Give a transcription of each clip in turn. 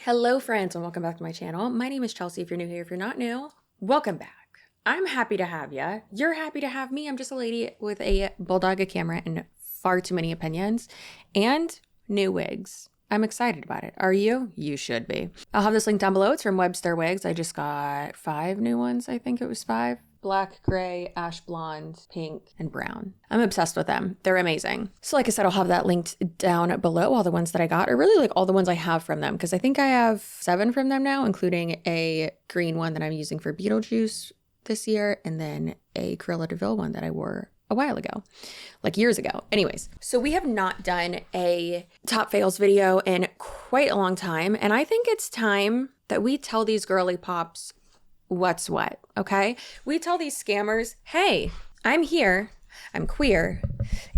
Hello friends and welcome back to my channel. My name is Chelsea. If you're new here, if you're not new, welcome back. I'm happy to have you. You're happy to have me. I'm just a lady with a bulldog, a camera, and far too many opinions and new wigs. I'm excited about it. Are you? You should be. I'll have this link down below. It's from Webster Wigs. I just got 5 new ones. I think it was 5. Black, gray, ash blonde, pink, and brown. I'm obsessed with them. They're amazing. So like I said, I'll have that linked down below, all the ones that I got, or really like all the ones I have from them, because I think I have 7 from them now, including a green one that I'm using for Beetlejuice this year, and then a Cruella de Vil one that I wore a while ago, like years ago. Anyways, so we have not done a top fails video in quite a long time, and I think it's time that we tell these girly pops what's what, okay? We tell these scammers, hey, I'm here, I'm queer,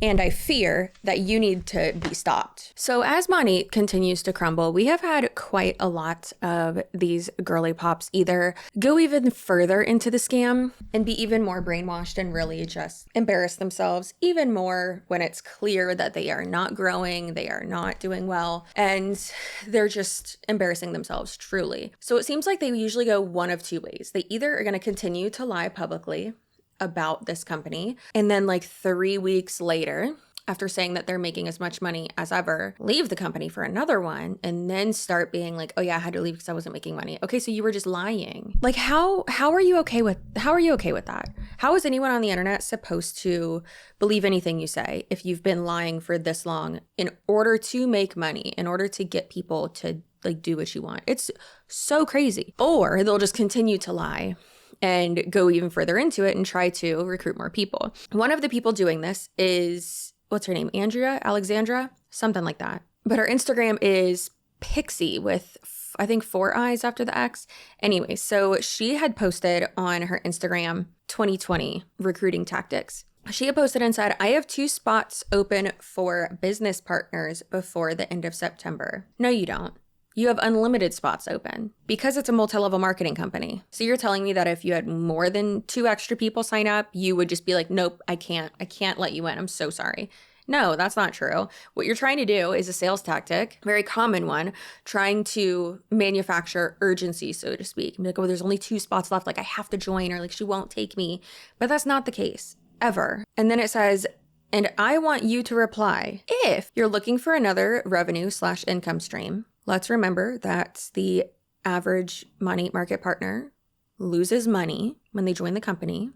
and I fear that you need to be stopped. So as money continues to crumble, we have had quite a lot of these girly pops either go even further into the scam and be even more brainwashed and really just embarrass themselves even more when it's clear that they are not growing, they are not doing well, and they're just embarrassing themselves truly. So it seems like they usually go one of 2 ways. They either are going to continue to lie publicly about this company, and then like 3 weeks later, after saying that they're making as much money as ever, leave the company for another one, and then start being like, oh yeah, I had to leave because I wasn't making money. Okay, so you were just lying. Like how are you okay with that? How is anyone on the internet supposed to believe anything you say if you've been lying for this long in order to make money, in order to get people to like do what you want? It's so crazy. Or they'll just continue to lie and go even further into it and try to recruit more people. One of the people doing this is, what's her name? Alexandra? Something like that. But her Instagram is Pixie with, I think, 4 eyes after the X. Anyway, so she had posted on her Instagram 2020 recruiting tactics. She had posted and said, I have 2 spots open for business partners before the end of September. No, you don't. You have unlimited spots open because it's a multi-level marketing company. So you're telling me that if you had more than 2 extra people sign up, you would just be like, nope, I can't let you in. I'm so sorry. No, that's not true. What you're trying to do is a sales tactic, very common one, trying to manufacture urgency, so to speak. Be like, oh, there's only 2 spots left. Like I have to join, or like she won't take me. But that's not the case ever. And then it says, and I want you to reply if you're looking for another revenue/income stream. Let's remember that the average money market partner loses money when they join the company.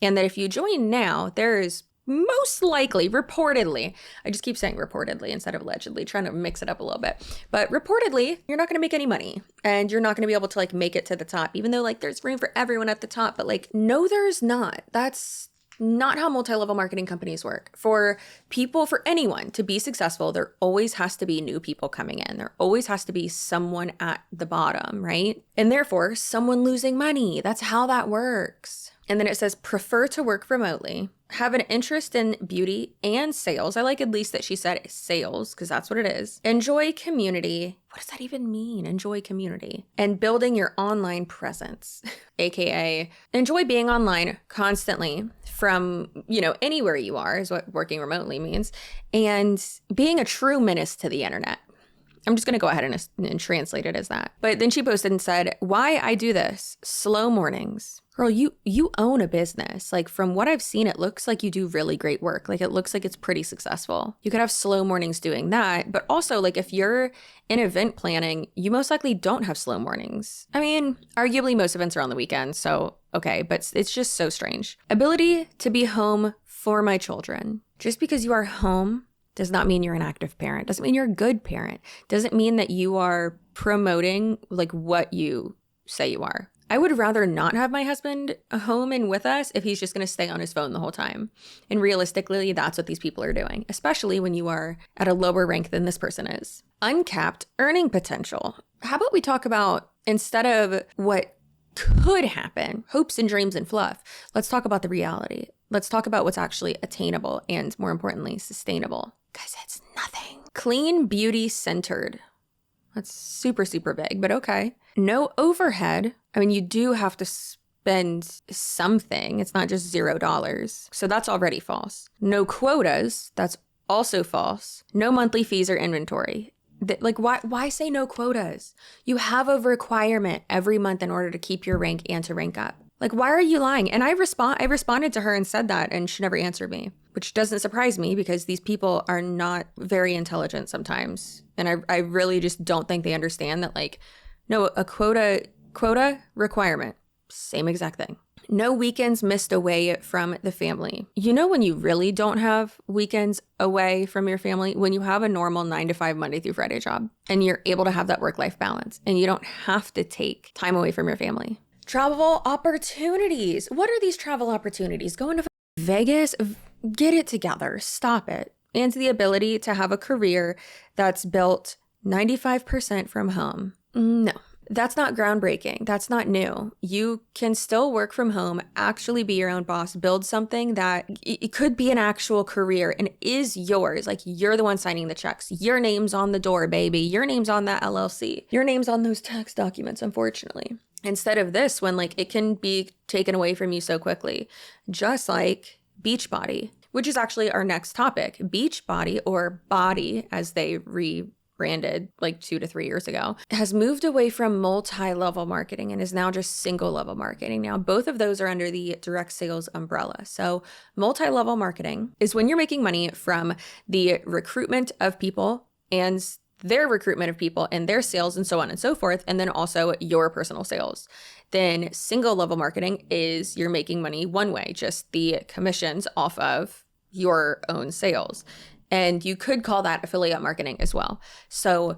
And that if you join now, there is most likely, reportedly, I just keep saying reportedly instead of allegedly, trying to mix it up a little bit. But reportedly, you're not going to make any money and you're not going to be able to like make it to the top, even though like there's room for everyone at the top. But like, no, there's not. That's not how multi-level marketing companies work. For people, for anyone to be successful, there always has to be new people coming in. There always has to be someone at the bottom, right? And therefore, someone losing money. That's how that works. And then it says, prefer to work remotely, have an interest in beauty and sales. I like at least that she said sales because that's what it is. Enjoy community. What does that even mean? Enjoy community. And building your online presence, AKA enjoy being online constantly from, anywhere you are is what working remotely means. And being a true menace to the internet. I'm just going to go ahead and translate it as that. But then she posted and said, why I do this, slow mornings. Girl, you own a business. Like from what I've seen, it looks like you do really great work. Like it looks like it's pretty successful. You could have slow mornings doing that. But also like if you're in event planning, you most likely don't have slow mornings. I mean, arguably most events are on the weekends. So, okay, but it's just so strange. Ability to be home for my children. Just because you are home does not mean you're an active parent. Doesn't mean you're a good parent. Doesn't mean that you are promoting like what you say you are. I would rather not have my husband home and with us if he's just going to stay on his phone the whole time. And realistically, that's what these people are doing, especially when you are at a lower rank than this person is. Uncapped earning potential. How about we talk about, instead of what could happen, hopes and dreams and fluff, let's talk about the reality. Let's talk about what's actually attainable and, more importantly, sustainable. Guys, it's nothing. Clean, beauty centered. That's super, super big, but okay. No overhead. I mean, you do have to spend something. It's not just $0. So that's already false. No quotas. That's also false. No monthly fees or inventory. Like, why say no quotas? You have a requirement every month in order to keep your rank and to rank up. Like, why are you lying? And I responded to her and said that, and she never answered me, which doesn't surprise me because these people are not very intelligent sometimes. And I really just don't think they understand that, like, no, a quota requirement, same exact thing. No weekends missed away from the family. You know when you really don't have weekends away from your family? When you have a normal 9-to-5 Monday through Friday job and you're able to have that work-life balance and you don't have to take time away from your family. Travel opportunities. What are these travel opportunities? Going to Vegas? Get it together. Stop it. And the ability to have a career that's built 95% from home. No. That's not groundbreaking. That's not new. You can still work from home, actually be your own boss, build something that it could be an actual career and is yours. Like, you're the one signing the checks. Your name's on the door, baby. Your name's on that LLC. Your name's on those tax documents, unfortunately. Instead of this, when like it can be taken away from you so quickly, just like BODi, which is actually our next topic. BODi, or BODi as they rebranded like 2 to 3 years ago, has moved away from multi-level marketing and is now just single level marketing. Now, both of those are under the direct sales umbrella. So multi-level marketing is when you're making money from the recruitment of people and their recruitment of people and their sales and so on and so forth, and then also your personal sales. Then single level marketing is you're making money one way, just the commissions off of your own sales. And you could call that affiliate marketing as well. So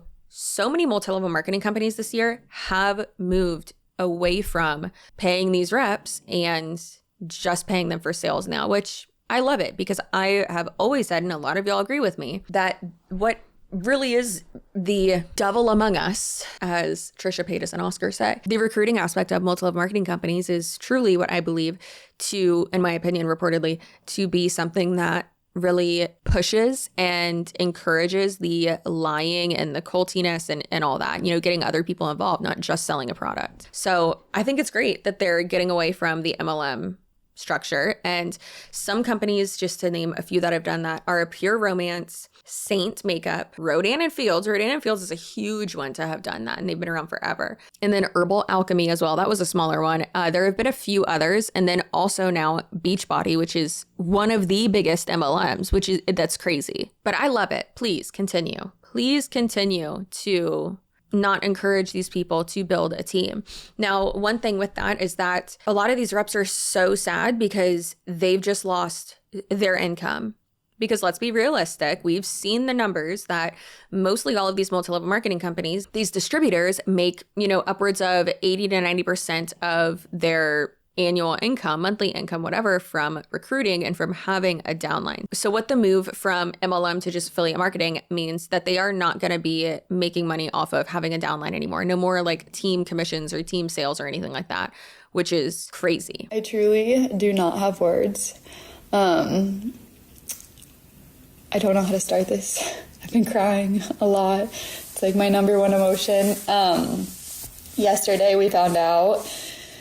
many multi-level marketing companies this year have moved away from paying these reps and just paying them for sales now, which I love it because I have always said, and a lot of y'all agree with me, that what really is the devil among us, as Trisha Paytas and Oscar say. The recruiting aspect of multi-level marketing companies is truly what I believe to, in my opinion, reportedly, to be something that really pushes and encourages the lying and the cultiness and all that, getting other people involved, not just selling a product. So I think it's great that they're getting away from the MLM structure. And some companies, just to name a few that have done that, are a Pure Romance, Saint Makeup, Rodan and Fields. Rodan and Fields is a huge one to have done that, and they've been around forever. And then Herbal Alchemy as well. That was a smaller one. There have been a few others. And then also now Beachbody, which is one of the biggest MLMs, that's crazy. But I love it. Please continue. Please continue to not encourage these people to build a team. Now, one thing with that is that a lot of these reps are so sad because they've just lost their income. Because let's be realistic, we've seen the numbers that mostly all of these multi-level marketing companies, these distributors make, upwards of 80 to 90% of their annual income, monthly income, whatever, from recruiting and from having a downline. So what the move from MLM to just affiliate marketing means that they are not going to be making money off of having a downline anymore. No more like team commissions or team sales or anything like that, which is crazy. I truly do not have words. I don't know how to start this. I've been crying a lot. It's like my number one emotion. Yesterday we found out.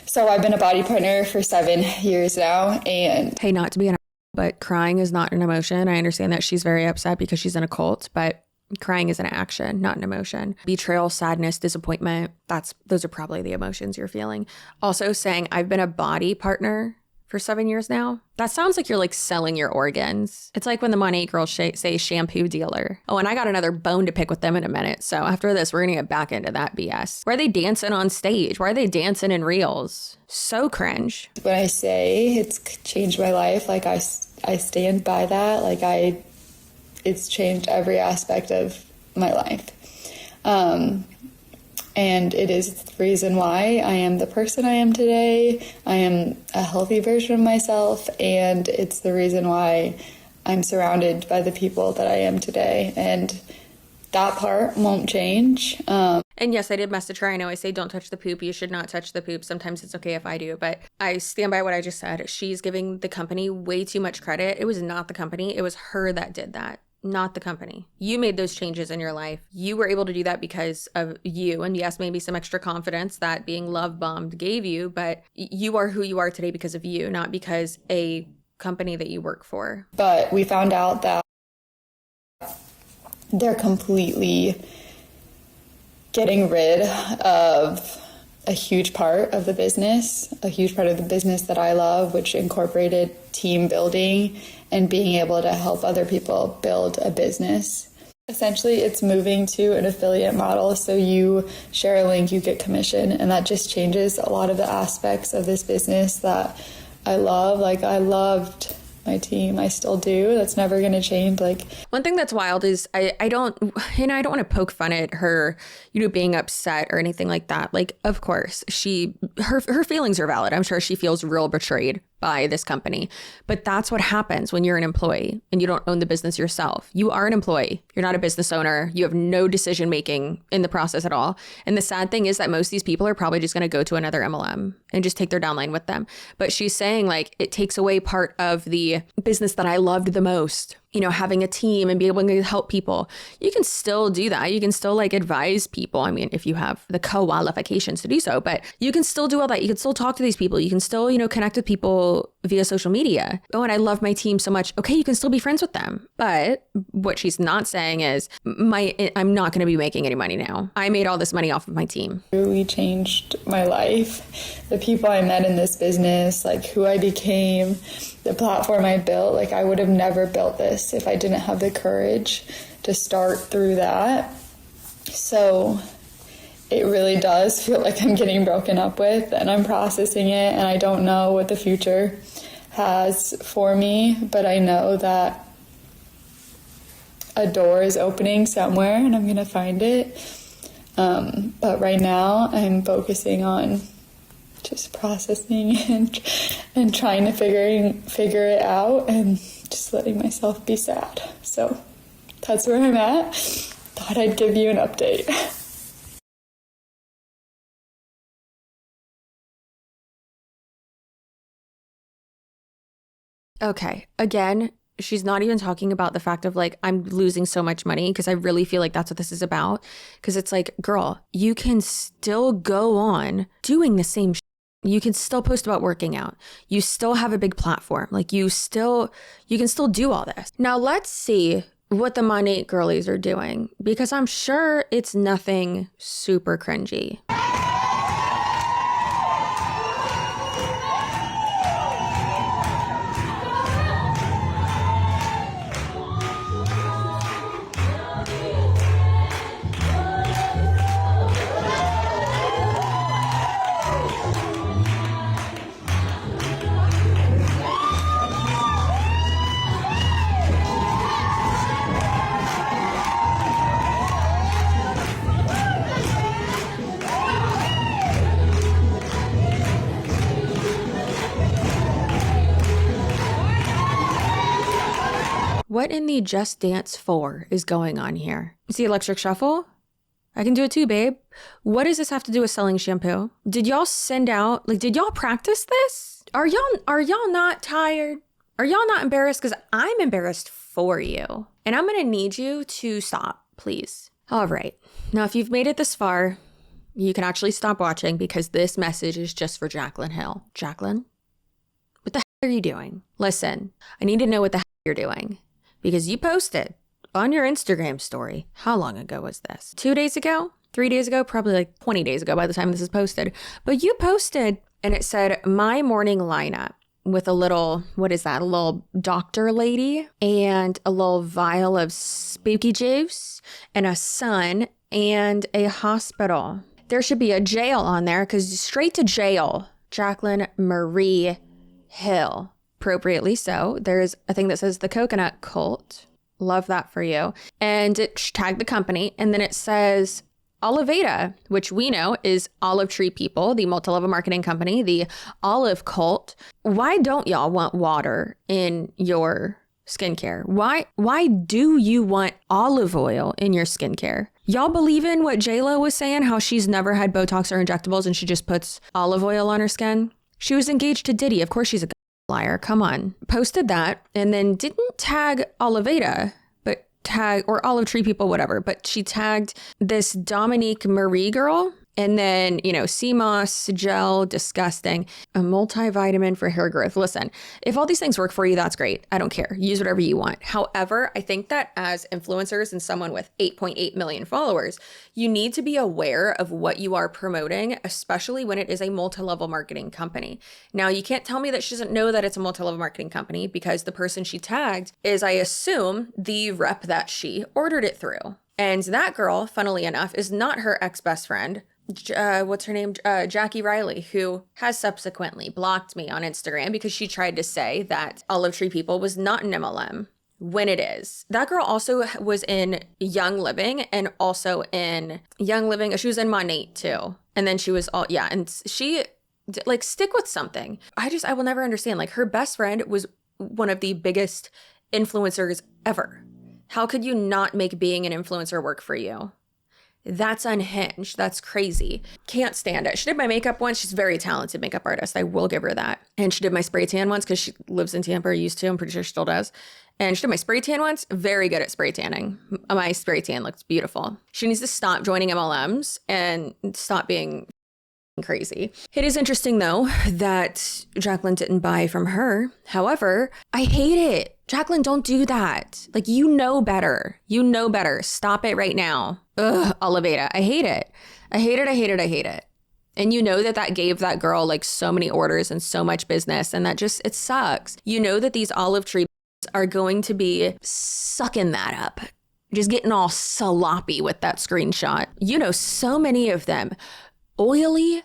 So I've been a BODi partner for 7 years now, and hey, not to be but crying is not an emotion. I understand that she's very upset because she's in a cult, but crying is an action, not an emotion. Betrayal, sadness, disappointment, those are probably the emotions you're feeling. Also saying I've been a BODi partner for 7 years now. That sounds like you're like selling your organs. It's like when the Money girls say shampoo dealer. Oh, and I got another bone to pick with them in a minute. So after this, we're going to get back into that BS. Why are they dancing on stage? Why are they dancing in reels? So cringe. When I say it's changed my life, like I stand by that. Like it's changed every aspect of my life. And it is the reason why I am the person I am today. I am a healthy version of myself, and it's the reason why I'm surrounded by the people that I am today. And that part won't change. And yes, I did message her. I know I say don't touch the poop. You should not touch the poop. Sometimes it's okay if I do, but I stand by what I just said. She's giving the company way too much credit. It was not the company. It was her that did that. Not the company. You made those changes in your life. You were able to do that because of you. And yes, maybe some extra confidence that being love bombed gave you, but you are who you are today because of you, not because a company that you work for. But we found out that they're completely getting rid of a huge part of the business that I love, which incorporated team building and being able to help other people build a business. Essentially, it's moving to an affiliate model. So you share a link, you get commission, and that just changes a lot of the aspects of this business that I love. Like, I loved my team. I still do. That's never going to change. Like, one thing that's wild is I don't want to poke fun at her, being upset or anything like that. Like, of course, her feelings are valid. I'm sure she feels real betrayed by this company. But that's what happens when you're an employee and you don't own the business yourself. You are an employee. You're not a business owner. You have no decision making in the process at all. And the sad thing is that most of these people are probably just going to go to another MLM and just take their downline with them. But she's saying, like, it takes away part of the business that I loved the most. Having a team and be able to help people. You can still do that. You can still advise people. I mean, if you have the qualifications to do so, but you can still do all that. You can still talk to these people. You can still, connect with people via social media. Oh, and I love my team so much. Okay, you can still be friends with them. But what she's not saying is I'm not going to be making any money now. I made all this money off of my team. It really changed my life. The people I met in this business, who I became, the platform I built, I would have never built this if I didn't have the courage to start through that. So it really does feel like I'm getting broken up with, and I'm processing it, and I don't know what the future has for me, but I know that a door is opening somewhere and I'm going to find it. But right now I'm focusing on just processing and trying to figure it out and just letting myself be sad. So that's where I'm at. Thought I'd give you an update. Okay. Again, she's not even talking about the fact of I'm losing so much money, because I really feel like that's what this is about. Because it's girl, you can still go on doing the same shit. You can still post about working out. You still have a big platform. You can still do all this. Now let's see what the Monate girlies are doing, because I'm sure it's nothing super cringy. What in the Just Dance 4 is going on here? You see Electric Shuffle? I can do it too, babe. What does this have to do with selling shampoo? Did y'all send out, did y'all practice this? Are y'all not tired? Are y'all not embarrassed? Because I'm embarrassed for you. And I'm going to need you to stop, please. All right. Now, if you've made it this far, you can actually stop watching, because this message is just for Jaclyn Hill. Jaclyn, what the hell are you doing? Listen, I need to know what the hell you're doing. Because you posted on your Instagram story. How long ago was this? 2 days ago? 3 days ago? Probably 20 days ago by the time this is posted. But you posted and it said, my morning lineup, with a little, what is that? A little doctor lady and a little vial of spooky juice and a sun and a hospital. There should be a jail on there, because straight to jail, Jaclyn Marie Hill. Appropriately so. There's a thing that says the coconut cult. Love that for you. And it tagged the company. And then it says Oliveda, which we know is Olive Tree People, the multi-level marketing company, the olive cult. Why don't y'all want water in your skincare? Why do you want olive oil in your skincare? Y'all believe in what J-Lo was saying, how she's never had Botox or injectables and she just puts olive oil on her skin? She was engaged to Diddy. Of course she's a liar. Come on. Posted that and then didn't tag Oliveda, but or Olive Tree People, whatever. But she tagged this Dominique Marie girl And then, sea moss gel, disgusting. A multivitamin for hair growth. Listen, if all these things work for you, that's great. I don't care. Use whatever you want. However, I think that as influencers and someone with 8.8 million followers, you need to be aware of what you are promoting, especially when it is a multi-level marketing company. Now, you can't tell me that she doesn't know that it's a multi-level marketing company because the person she tagged is, I assume, the rep that she ordered it through. And that girl, funnily enough, is not her ex-best friend. What's her name? Jackie Riley, who has subsequently blocked me on Instagram because she tried to say that Olive Tree People was not an MLM when it is. That girl also was in Young Living and also in Young Living. She was in Monate too. And then she was and she stick with something. I will never understand. Her best friend was one of the biggest influencers ever. How could you not make being an influencer work for you? That's unhinged. That's crazy. Can't stand it. She did my makeup once. She's a very talented makeup artist. I will give her that. And she did my spray tan once because she lives in Tampa, or used to. I'm pretty sure she still does. And she did my spray tan once. Very good at spray tanning. My spray tan looks beautiful. She needs to stop joining MLMs and stop being crazy. It is interesting, though, that Jaclyn didn't buy from her. However, I hate it. Jaclyn, don't do that. You know better. You know better. Stop it right now. Ugh, Oliveda. I hate it. I hate it. I hate it. I hate it. And you know that gave that girl so many orders and so much business. And that it sucks. You know that these olive tree are going to be sucking that up. Just getting all sloppy with that screenshot. So many of them oily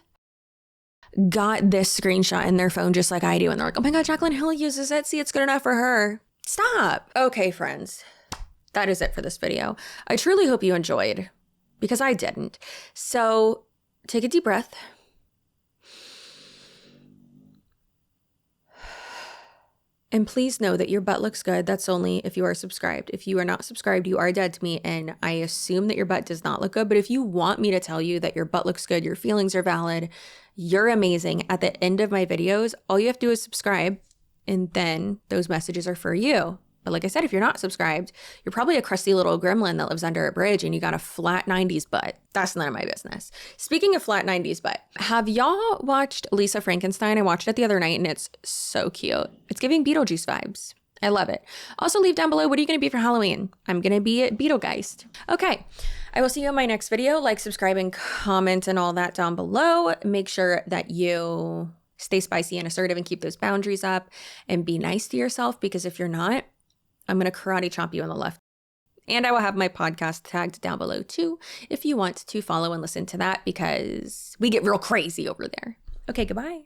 got this screenshot in their phone just like I do. And they're like, oh my God, Jaclyn Hill uses it. See, it's good enough for her. Stop. Okay, friends. That is it for this video. I truly hope you enjoyed, because I didn't. So take a deep breath. And please know that your butt looks good. That's only if you are subscribed. If you are not subscribed, you are dead to me. And I assume that your butt does not look good. But if you want me to tell you that your butt looks good, your feelings are valid, you're amazing, at the end of my videos, all you have to do is subscribe. And then those messages are for you. But like I said, if you're not subscribed, you're probably a crusty little gremlin that lives under a bridge and you got a flat 90s butt. That's none of my business. Speaking of flat 90s butt, have y'all watched Lisa Frankenstein? I watched it the other night and it's so cute. It's giving Beetlejuice vibes. I love it. Also, leave down below, what are you going to be for Halloween? I'm going to be at Beetlegeist. Okay, I will see you in my next video. Like, subscribe, and comment and all that down below. Make sure that you stay spicy and assertive and keep those boundaries up and be nice to yourself, because if you're not, I'm going to karate chop you on the left. And I will have my podcast tagged down below too, if you want to follow and listen to that, because we get real crazy over there. Okay, goodbye.